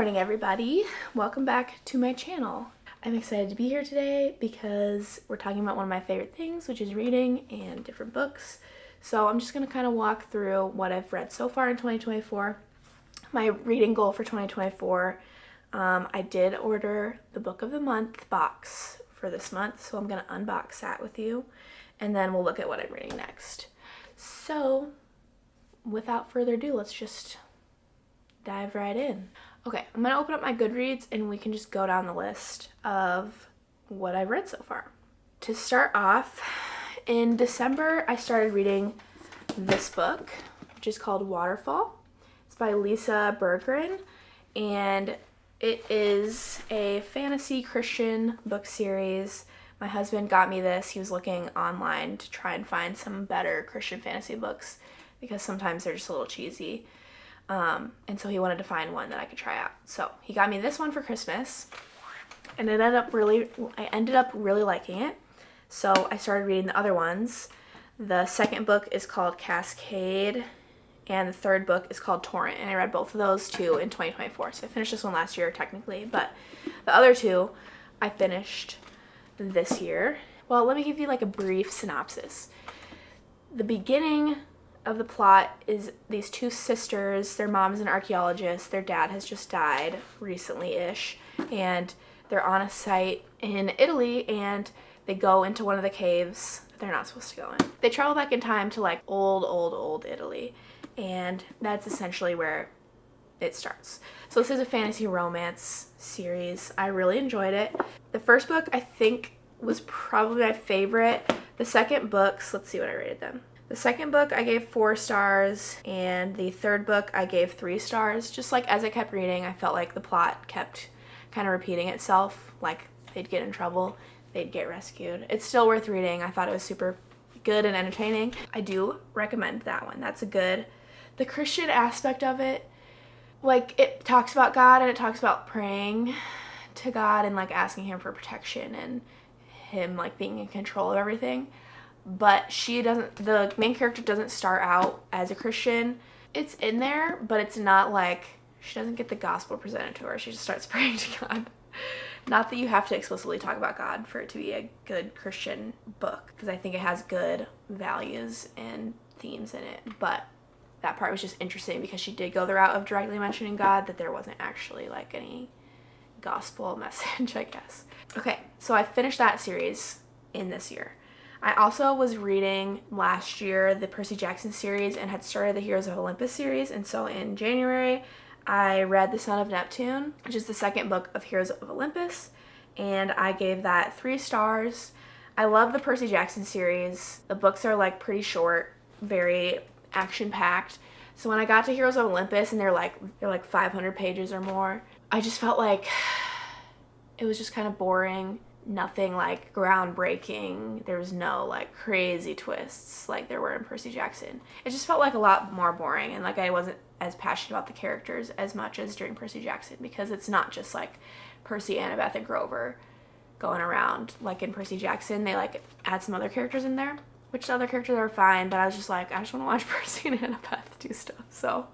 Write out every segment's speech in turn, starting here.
morning, everybody. Welcome back to my channel. I'm excited to be here today because we're talking about one of my favorite things, which is reading and different books. So I'm just going to kind of walk through what I've read so far in 2024. My reading goal for 2024, I did order the Book of the Month box for this month, so I'm going to unbox that with you, and then we'll look at what I'm reading next. So without further ado, let's just dive right in. Okay, I'm gonna open up my Goodreads and we can just go down the list of what I've read so far. To start off, in December, I started reading this book, which is called Waterfall. It's by Lisa Berggren, and it is a fantasy Christian book series. My husband got me this. He was looking online to try and find some better Christian fantasy books because sometimes they're just a little cheesy. And so he wanted to find one that I could try out. So he got me this one for Christmas, and I ended up really liking it. So I started reading the other ones. The second book is called Cascade, and the third book is called Torrent, and I read both of those two in 2024. So I finished this one last year technically, but the other two I finished this year. Well, let me give you like a brief synopsis. The beginning of the plot is these two sisters. Their mom's an archaeologist. Their dad has just died recently-ish, and they're on a site in Italy, and they go into one of the caves that they're not supposed to go in. They travel back in time to like old Italy, and that's essentially where it starts. So this is a fantasy romance series. I really enjoyed it. The first book I think was probably my favorite. The second books, let's see what I rated them. The second book I gave 4 stars, and the third book I gave 3 stars. Just like as I kept reading, I felt like the plot kept kind of repeating itself. Like they'd get in trouble, they'd get rescued. It's still worth reading. I thought it was super good and entertaining. I do recommend that one. That's a good. The Christian aspect of it, like it talks about God and it talks about praying to God and like asking him for protection and him like being in control of everything. But the main character doesn't start out as a Christian. It's in there, but it's not like, she doesn't get the gospel presented to her. She just starts praying to God. Not that you have to explicitly talk about God for it to be a good Christian book, because I think it has good values and themes in it. But that part was just interesting because she did go the route of directly mentioning God, that there wasn't actually like any gospel message, I guess. Okay, so I finished that series in this year. I also was reading last year the Percy Jackson series and had started the Heroes of Olympus series, and so in January I read The Son of Neptune, which is the second book of Heroes of Olympus, and I gave that 3 stars. I love the Percy Jackson series. The books are like pretty short, very action-packed. So when I got to Heroes of Olympus and they're like 500 pages or more, I just felt like it was just kind of boring. Nothing like groundbreaking. There was no like crazy twists like there were in Percy Jackson. It just felt like a lot more boring, and like I wasn't as passionate about the characters as much as during Percy Jackson, because it's not just like Percy, Annabeth, and Grover going around. Like in Percy Jackson, they like add some other characters in there, which the other characters are fine, but I was just like, I just want to watch Percy and Annabeth do stuff. So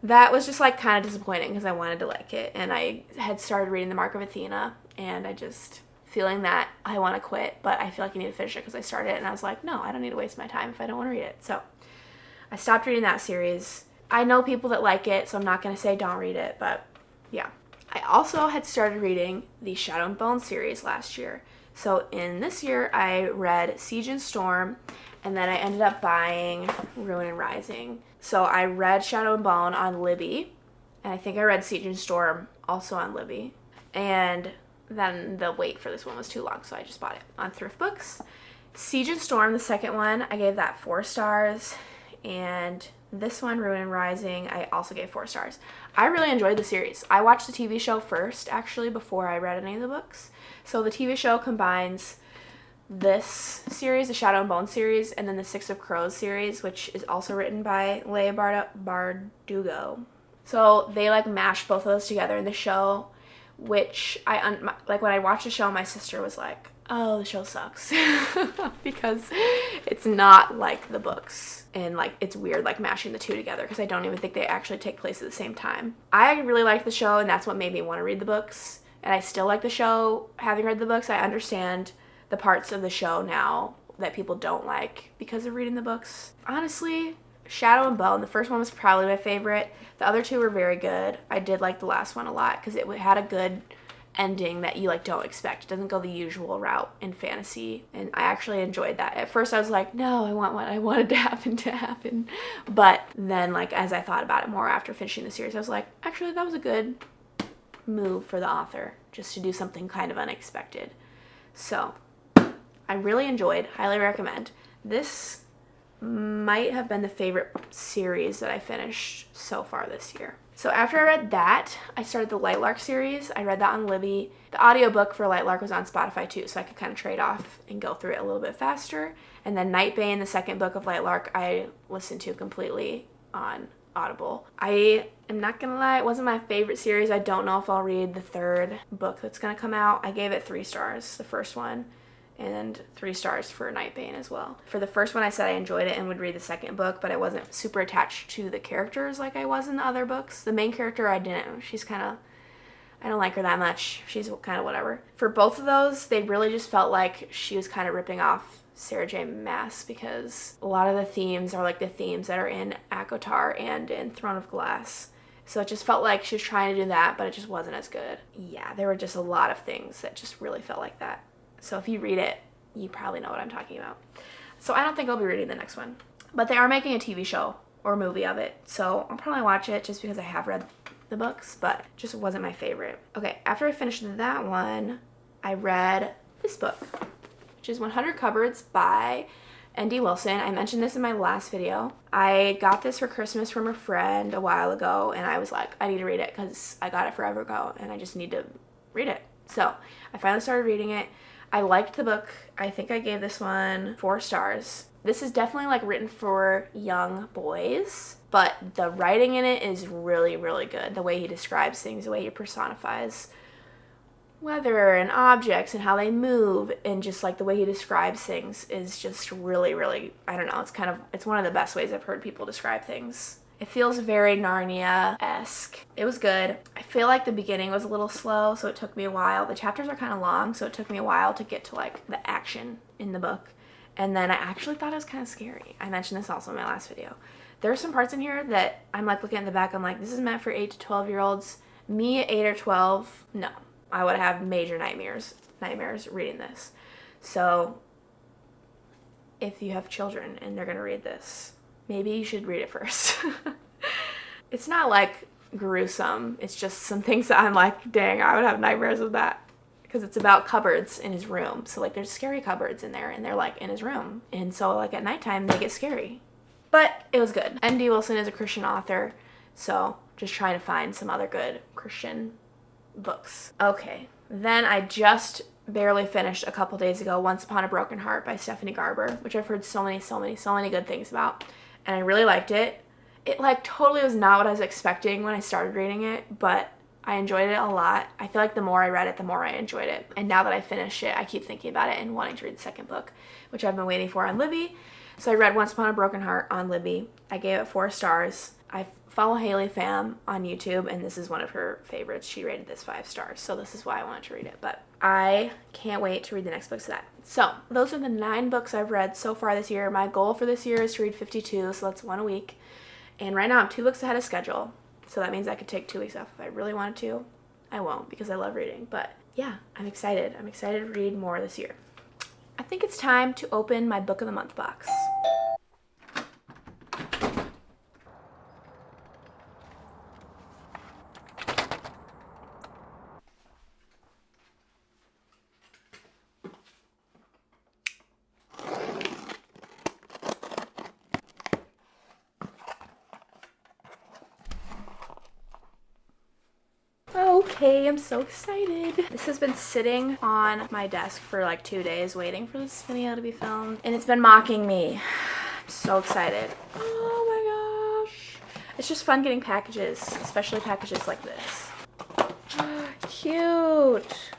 that was just like kind of disappointing because I wanted to like it, and I had started reading The Mark of Athena, and I just feeling that I want to quit, but I feel like I need to finish it because I started it, and I was like, no, I don't need to waste my time if I don't want to read it. So I stopped reading that series. I know people that like it, so I'm not going to say don't read it, but yeah. I also had started reading the Shadow and Bone series last year. So in this year, I read Siege and Storm, and then I ended up buying Ruin and Rising. So I read Shadow and Bone on Libby, and I think I read Siege and Storm also on Libby. And then the wait for this one was too long, so I just bought it on Thrift Books. Siege and Storm, the second one, I gave that 4 stars. And this one, Ruin and Rising, I also gave 4 stars. I really enjoyed the series. I watched the TV show first, actually, before I read any of the books. So the TV show combines this series, the Shadow and Bone series, and then the Six of Crows series, which is also written by Leigh Bardugo. So they like mashed both of those together in the show, which like when I watched the show, my sister was like, oh, the show sucks. Because it's not like the books, and like it's weird like mashing the two together because I don't even think they actually take place at the same time. I really liked the show, and that's what made me want to read the books, and I still like the show having read the books. I understand the parts of the show now that people don't like because of reading the books. Honestly, Shadow and Bone, the first one was probably my favorite. The other two were very good. I did like the last one a lot because it had a good ending that you like don't expect. It doesn't go the usual route in fantasy, and I actually enjoyed that. At first I was like, no, I want what I wanted to happen, but then like as I thought about it more after finishing the series, I was like, actually that was a good move for the author just to do something kind of unexpected. So I really enjoyed, highly recommend. This might have been the favorite series that I finished so far this year. So after I read that, I started the Lightlark series. I read that on Libby. The audiobook for Lightlark was on Spotify too, so I could kind of trade off and go through it a little bit faster. And then Nightbane, the second book of Lightlark, I listened to completely on Audible. I am not gonna lie, it wasn't my favorite series. I don't know if I'll read the third book that's gonna come out. I gave it 3 stars, the first one, and 3 stars for Nightbane as well. For the first one, I said I enjoyed it and would read the second book, but I wasn't super attached to the characters like I was in the other books. The main character, I didn't. She's kind of, I don't like her that much. She's kind of whatever. For both of those, they really just felt like she was kind of ripping off Sarah J. Maas, because a lot of the themes are like the themes that are in ACOTAR and in Throne of Glass. So it just felt like she was trying to do that, but it just wasn't as good. Yeah, there were just a lot of things that just really felt like that. So if you read it, you probably know what I'm talking about. So I don't think I'll be reading the next one. But they are making a TV show or movie of it. So I'll probably watch it just because I have read the books, but it just wasn't my favorite. Okay, after I finished that one, I read this book, which is 100 Cupboards by N.D. Wilson. I mentioned this in my last video. I got this for Christmas from a friend a while ago, and I was like, I need to read it because I got it forever ago, and I just need to read it. So I finally started reading it. I liked the book. I think I gave this one 4 stars. This is definitely like written for young boys, but the writing in it is really, really good. The way he describes things, the way he personifies weather and objects and how they move, and just like the way he describes things is just really, really, I don't know, it's one of the best ways I've heard people describe things. It feels very Narnia-esque. It was good. I feel like the beginning was a little slow, so it took me a while. The chapters are kind of long, so it took me a while to get to like the action in the book. And then I actually thought it was kind of scary. I mentioned this also in my last video. There are some parts in here that I'm like looking at the back, I'm like, this is meant for 8 to 12-year-olds. Me at 8 or 12, no. I would have major nightmares reading this. So if you have children and they're gonna read this, maybe you should read it first. It's not like gruesome. It's just some things that I'm like, dang, I would have nightmares of that. Because it's about cupboards in his room. So like there's scary cupboards in there, and they're like in his room. And so like at nighttime they get scary. But it was good. N.D. Wilson is a Christian author, so just trying to find some other good Christian books. Okay, then I just barely finished a couple days ago Once Upon a Broken Heart by Stephanie Garber, which I've heard so many good things about, and I really liked it. It like totally was not what I was expecting when I started reading it, but I enjoyed it a lot. I feel like the more I read it, the more I enjoyed it. And now that I finished it, I keep thinking about it and wanting to read the second book, which I've been waiting for on Libby. So I read Once Upon a Broken Heart on Libby. I gave it 4 stars. I follow Haley Pham on YouTube, and this is one of her favorites. She rated this 5 stars, so this is why I wanted to read it. But I can't wait to read the next books of that. So those are the 9 books I've read so far this year. My goal for this year is to read 52, so that's 1 a week. And right now I'm 2 books ahead of schedule. So that means I could take 2 weeks off if I really wanted to. I won't, because I love reading. But yeah, I'm excited. I'm excited to read more this year. I think it's time to open my Book of the Month box. Okay, I'm so excited. This has been sitting on my desk for like 2 days waiting for this video to be filmed, and it's been mocking me. I'm so excited. Oh my gosh. It's just fun getting packages, especially packages like this. Cute.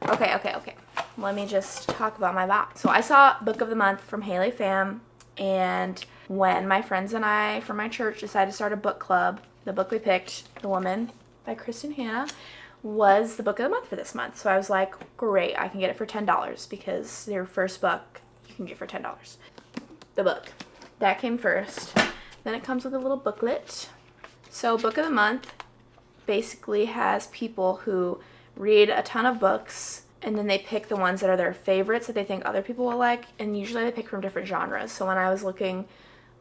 Okay. let me just talk about my box. So I saw Book of the Month from Haley Pham, and when my friends and I from my church decided to start a book club, the book we picked, The Woman by Kristen Hanna, was the book of the month for this month. So I was like, great, I can get it for $10 because their first book you can get for $10. The book. That came first. Then it comes with a little booklet. So Book of the Month basically has people who read a ton of books and then they pick the ones that are their favorites that they think other people will like, and usually they pick from different genres. So when I was looking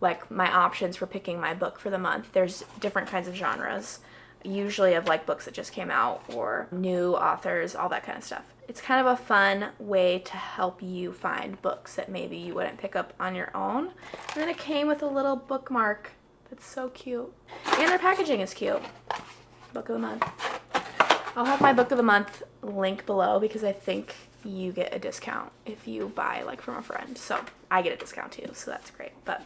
like my options for picking my book for the month, there's different kinds of genres, usually of like books that just came out or new authors, all that kind of stuff. It's kind of a fun way to help you find books that maybe you wouldn't pick up on your own. And then it came with a little bookmark that's so cute. And their packaging is cute. Book of the Month. I'll have my Book of the Month link below because I think you get a discount if you buy like from a friend. So I get a discount too, so that's great. But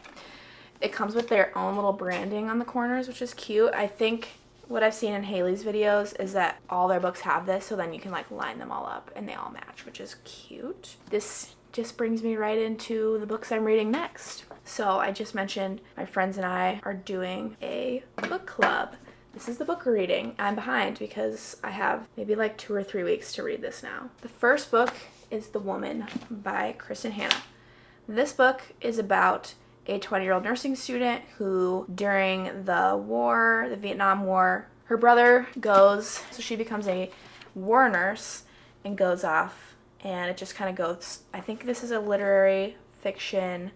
it comes with their own little branding on the corners, which is cute. I think what I've seen in Haley's videos is that all their books have this, so then you can like line them all up and they all match, which is cute. This just brings me right into the books I'm reading next. So I just mentioned my friends and I are doing a book club. This is the book we're reading. I'm behind because I have maybe like 2 or 3 weeks to read this now. The first book is The Woman by Kristen Hanna. This book is about a 20-year-old nursing student who, during the Vietnam War, her brother goes, so she becomes a war nurse and goes off, and it just kind of goes, I think this is a literary fiction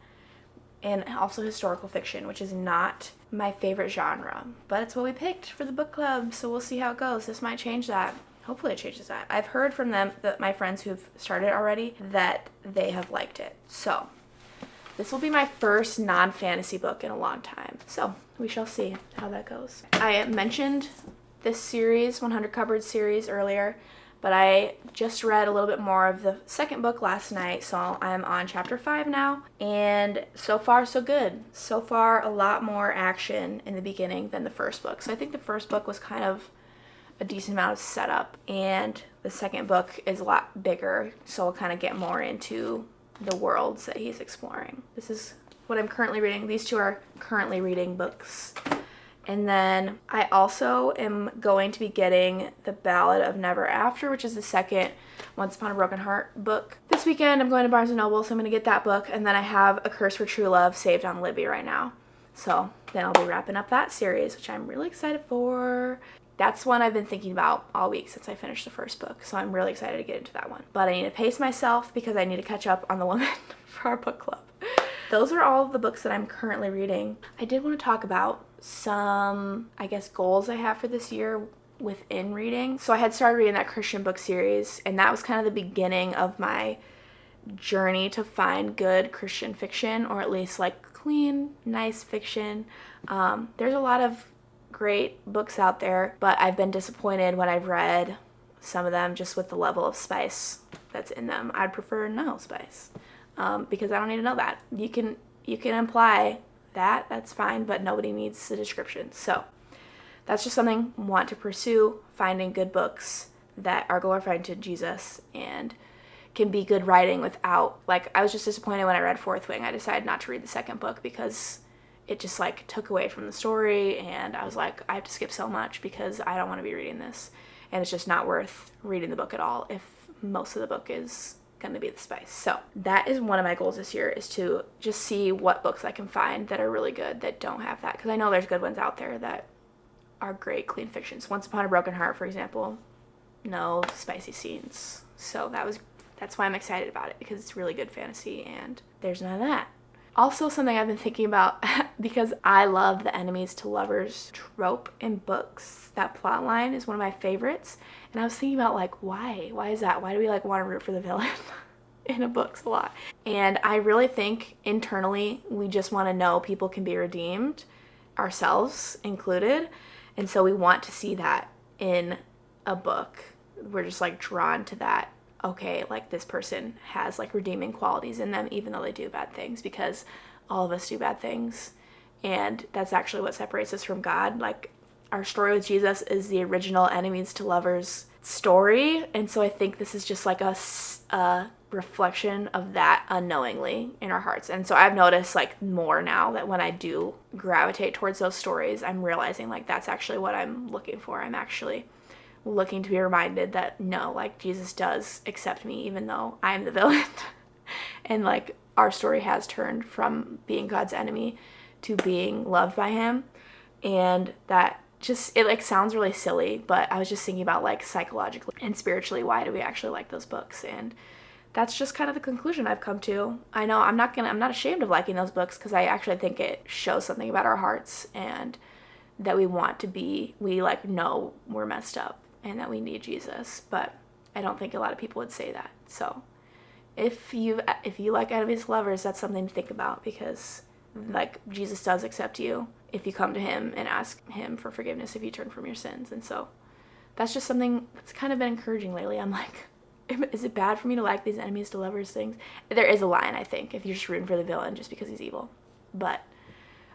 and also historical fiction, which is not my favorite genre, but it's what we picked for the book club, so we'll see how it goes. This might change that. Hopefully it changes that. I've heard from them, my friends who've started already, that they have liked it. So this will be my first non-fantasy book in a long time, so we shall see how that goes. I mentioned this series, 100 Cupboards series, earlier, but I just read a little bit more of the second book last night, so I'm on chapter 5 now, and so far so good. So far a lot more action in the beginning than the first book. So I think the first book was kind of a decent amount of setup, and the second book is a lot bigger, so we'll kind of get more into the worlds that he's exploring. This is what I'm currently reading. These two are currently reading books. And then I also am going to be getting The Ballad of Never After, which is the second Once Upon a Broken Heart book. This weekend I'm going to Barnes & Noble, so I'm going to get that book. And then I have A Curse for True Love saved on Libby right now. So then I'll be wrapping up that series, which I'm really excited for. That's one I've been thinking about all week since I finished the first book, so I'm really excited to get into that one. But I need to pace myself because I need to catch up on The Woman for our book club. Those are all of the books that I'm currently reading. I did want to talk about some, I guess, goals I have for this year within reading. So I had started reading that Christian book series, and that was kind of the beginning of my journey to find good Christian fiction, or at least like clean, nice fiction. There's a lot of great books out there, but I've been disappointed when I've read some of them just with the level of spice that's in them. I'd prefer no spice because I don't need to know that. You can imply that, that's fine, but nobody needs the description. So that's just something I want to pursue, finding good books that are glorifying to Jesus and can be good writing without, like, I was just disappointed when I read Fourth Wing. I decided not to read the second book because it just like took away from the story, and I was like, I have to skip so much because I don't want to be reading this, and it's just not worth reading the book at all if most of the book is going to be the spice. So that is one of my goals this year, is to just see what books I can find that are really good that don't have that, because I know there's good ones out there that are great clean fictions. Once Upon a Broken Heart, for example, no spicy scenes. So that's why I'm excited about it, because it's really good fantasy and there's none of that. Also, something I've been thinking about, because I love the enemies to lovers trope in books. That plot line is one of my favorites. And I was thinking about, like, why? Why is that? Why do we, like, want to root for the villain in a books a lot? And I really think internally we just want to know people can be redeemed, ourselves included. And so we want to see that in a book. We're just, like, drawn to that. Okay, like, this person has like redeeming qualities in them even though they do bad things, because all of us do bad things, and that's actually what separates us from God. Like, our story with Jesus is the original enemies to lovers story, and so I think this is just like a reflection of that unknowingly in our hearts. And so I've noticed like more now that when I do gravitate towards those stories, I'm realizing like that's actually what I'm looking for. I'm actually looking to be reminded that no, like Jesus does accept me even though I'm the villain. And like our story has turned from being God's enemy to being loved by him. And that just, it like sounds really silly, but I was just thinking about like psychologically and spiritually, why do we actually like those books? And that's just kind of the conclusion I've come to. I know I'm not ashamed of liking those books, because I actually think it shows something about our hearts, and that we like know we're messed up and that we need Jesus. But I don't think a lot of people would say that. So if you like enemies to lovers, that's something to think about, because like Jesus does accept you if you come to him and ask him for forgiveness if you turn from your sins. And so that's just something that's kind of been encouraging lately. I'm like, is it bad for me to like these enemies to lovers things? There is a line, I think, if you're just rooting for the villain just because he's evil. But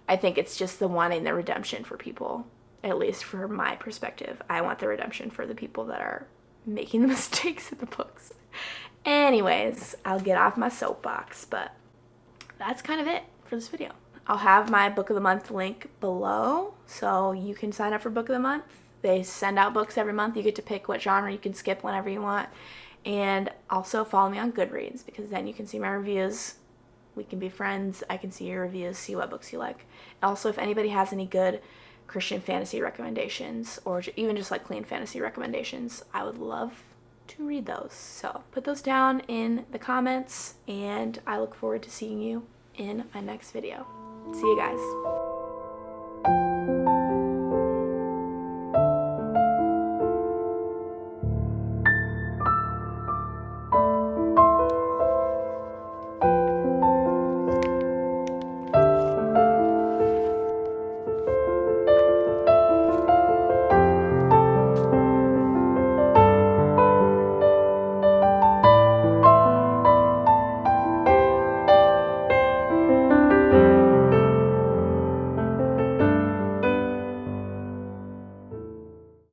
I think it's just the wanting the redemption for people, at least from my perspective. I want the redemption for the people that are making the mistakes in the books. Anyways, I'll get off my soapbox, but that's kind of it for this video. I'll have my book of the month link below, so you can sign up for book of the month. They send out books every month. You get to pick what genre. You can skip whenever you want. And also follow me on Goodreads, because then you can see my reviews. We can be friends. I can see your reviews, see what books you like. Also, if anybody has any good Christian fantasy recommendations, or even just like clean fantasy recommendations, I would love to read those. So put those down in the comments, and I look forward to seeing you in my next video. See you guys.